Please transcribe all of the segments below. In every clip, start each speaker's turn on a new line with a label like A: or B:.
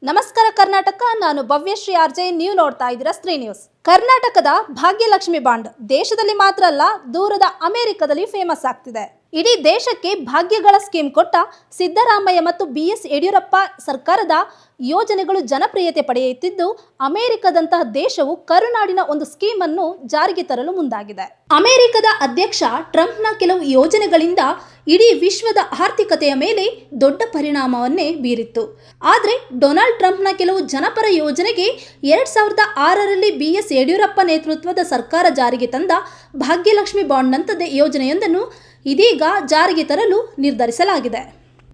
A: ನಮಸ್ಕಾರ ಕರ್ನಾಟಕ. ನಾನು ಭವ್ಯಶ್ರೀ ಆರ್ಜೆ. ನೀವು ನೋಡ್ತಾ ಇದ್ದೀರಾ ಸ್ತ್ರೀ ನ್ಯೂಸ್. ಕರ್ನಾಟಕದ ಭಾಗ್ಯಲಕ್ಷ್ಮಿ ಬಾಂಡ್ ದೇಶದಲ್ಲಿ ಮಾತ್ರ ಅಲ್ಲ, ದೂರದ ಅಮೆರಿಕದಲ್ಲಿ ಫೇಮಸ್ ಆಗ್ತಿದೆ. ಇಡೀ ದೇಶಕ್ಕೆ ಭಾಗ್ಯಗಳ ಸ್ಕೀಮ್ ಕೊಟ್ಟ ಸಿದ್ದರಾಮಯ್ಯ ಮತ್ತು BS ಯಡಿಯೂರಪ್ಪ ಸರ್ಕಾರದ ಯೋಜನೆಗಳು ಜನಪ್ರಿಯತೆ ಪಡೆಯುತ್ತಿದ್ದು, ಅಮೆರಿಕದಂತಹ ದೇಶವು ಕರುನಾಡಿನ ಒಂದು ಸ್ಕೀಮ್ ಅನ್ನು ಜಾರಿಗೆ ತರಲು ಮುಂದಾಗಿದೆ. ಅಮೆರಿಕದ ಅಧ್ಯಕ್ಷ ಟ್ರಂಪ್ನ ಕೆಲವು ಯೋಜನೆಗಳಿಂದ ಇಡೀ ವಿಶ್ವದ ಆರ್ಥಿಕತೆಯ ಮೇಲೆ ದೊಡ್ಡ ಪರಿಣಾಮವನ್ನೇ ಬೀರಿತ್ತು. ಆದರೆ ಡೊನಾಲ್ಡ್ ಟ್ರಂಪ್ನ ಕೆಲವು ಜನಪರ ಯೋಜನೆಗೆ 2006ರಲ್ಲಿ BS ಯಡಿಯೂರಪ್ಪ ನೇತೃತ್ವದ ಸರ್ಕಾರ ಜಾರಿಗೆ ತಂದ ಭಾಗ್ಯಲಕ್ಷ್ಮಿ ಬಾಂಡ್ನಂತಹ ಯೋಜನೆಯೊಂದನ್ನು ಇದೀಗ ಜಾರಿಗೆ ತರಲು ನಿರ್ಧರಿಸಲಾಗಿದೆ.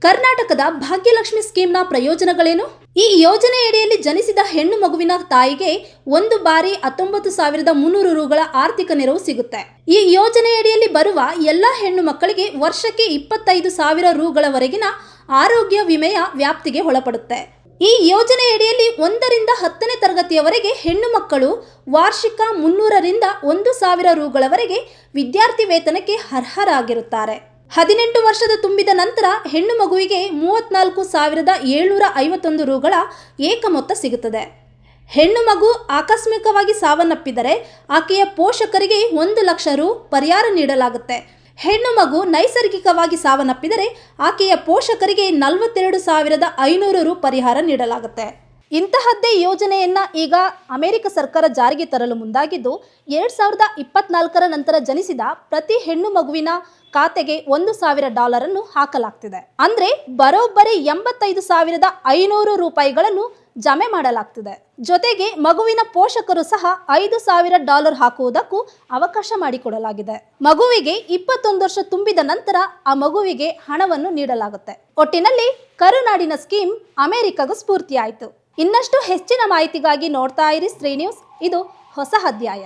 A: ಕರ್ನಾಟಕದ ಭಾಗ್ಯಲಕ್ಷ್ಮಿ ಸ್ಕೀಮ್ನ ಪ್ರಯೋಜನಗಳೇನು? ಈ ಯೋಜನೆಯಡಿಯಲ್ಲಿ ಜನಿಸಿದ ಹೆಣ್ಣು ಮಗುವಿನ ತಾಯಿಗೆ ಒಂದು ಬಾರಿ 19,300 ರೂಗಳ ಆರ್ಥಿಕ ನೆರವು ಸಿಗುತ್ತೆ. ಈ ಯೋಜನೆಯಡಿಯಲ್ಲಿ ಬರುವ ಎಲ್ಲ ಹೆಣ್ಣು ಮಕ್ಕಳಿಗೆ ವರ್ಷಕ್ಕೆ 25,000 ರೂಗಳವರೆಗಿನ ಆರೋಗ್ಯ ವಿಮೆಯ ವ್ಯಾಪ್ತಿಗೆ ಒಳಪಡುತ್ತೆ. ಈ ಯೋಜನೆಯಡಿಯಲ್ಲಿ 1ರಿಂದ 10ನೇ ತರಗತಿಯವರೆಗೆ ಹೆಣ್ಣು ಮಕ್ಕಳು ವಾರ್ಷಿಕ 300ರಿಂದ 1,000 ರೂಗಳವರೆಗೆ ವಿದ್ಯಾರ್ಥಿ ವೇತನಕ್ಕೆ ಅರ್ಹರಾಗಿರುತ್ತಾರೆ. 18 ವರ್ಷದ ತುಂಬಿದ ನಂತರ ಹೆಣ್ಣು ಮಗುವಿಗೆ 34,751 ರೂಗಳ ಏಕ ಮೊತ್ತ ಸಿಗುತ್ತದೆ. ಹೆಣ್ಣು ಮಗು ಆಕಸ್ಮಿಕವಾಗಿ ಸಾವನ್ನಪ್ಪಿದರೆ ಆಕೆಯ ಪೋಷಕರಿಗೆ 1 ಲಕ್ಷ ರು ಪರಿಹಾರ ನೀಡಲಾಗುತ್ತೆ. ಹೆಣ್ಣು ಮಗು ನೈಸರ್ಗಿಕವಾಗಿ ಸಾವನ್ನಪ್ಪಿದರೆ ಆಕೆಯ ಪೋಷಕರಿಗೆ 42,500 ರು ಪರಿಹಾರ ನೀಡಲಾಗುತ್ತೆ. ಇಂತಹದ್ದೇ ಯೋಜನೆಯನ್ನ ಈಗ ಅಮೆರಿಕ ಸರ್ಕಾರ ಜಾರಿಗೆ ತರಲು ಮುಂದಾಗಿದ್ದು, 2024ರ ನಂತರ ಜನಿಸಿದ ಪ್ರತಿ ಹೆಣ್ಣು ಮಗುವಿನ ಖಾತೆಗೆ $1,000 ಅನ್ನು ಹಾಕಲಾಗ್ತಿದೆ. ಅಂದ್ರೆ ಬರೋಬ್ಬರಿ 85,500 ರೂಪಾಯಿಗಳನ್ನು ಜಮೆ ಮಾಡಲಾಗ್ತಿದೆ. ಜೊತೆಗೆ ಮಗುವಿನ ಪೋಷಕರು ಸಹ $5,000 ಹಾಕುವುದಕ್ಕೂ ಅವಕಾಶ ಮಾಡಿಕೊಡಲಾಗಿದೆ. ಮಗುವಿಗೆ 21 ವರ್ಷ ತುಂಬಿದ ನಂತರ ಆ ಮಗುವಿಗೆ ಹಣವನ್ನು ನೀಡಲಾಗುತ್ತೆ. ಒಟ್ಟಿನಲ್ಲಿ ಕರುನಾಡಿನ ಸ್ಕೀಮ್ ಅಮೆರಿಕಗೂ ಸ್ಫೂರ್ತಿಯಾಯಿತು. ಇನ್ನಷ್ಟು ಹೆಚ್ಚಿನ ಮಾಹಿತಿಗಾಗಿ ನೋಡ್ತಾ ಇರಿ ಸ್ತ್ರೀ ನ್ಯೂಸ್. ಇದು ಹೊಸ ಅಧ್ಯಾಯ.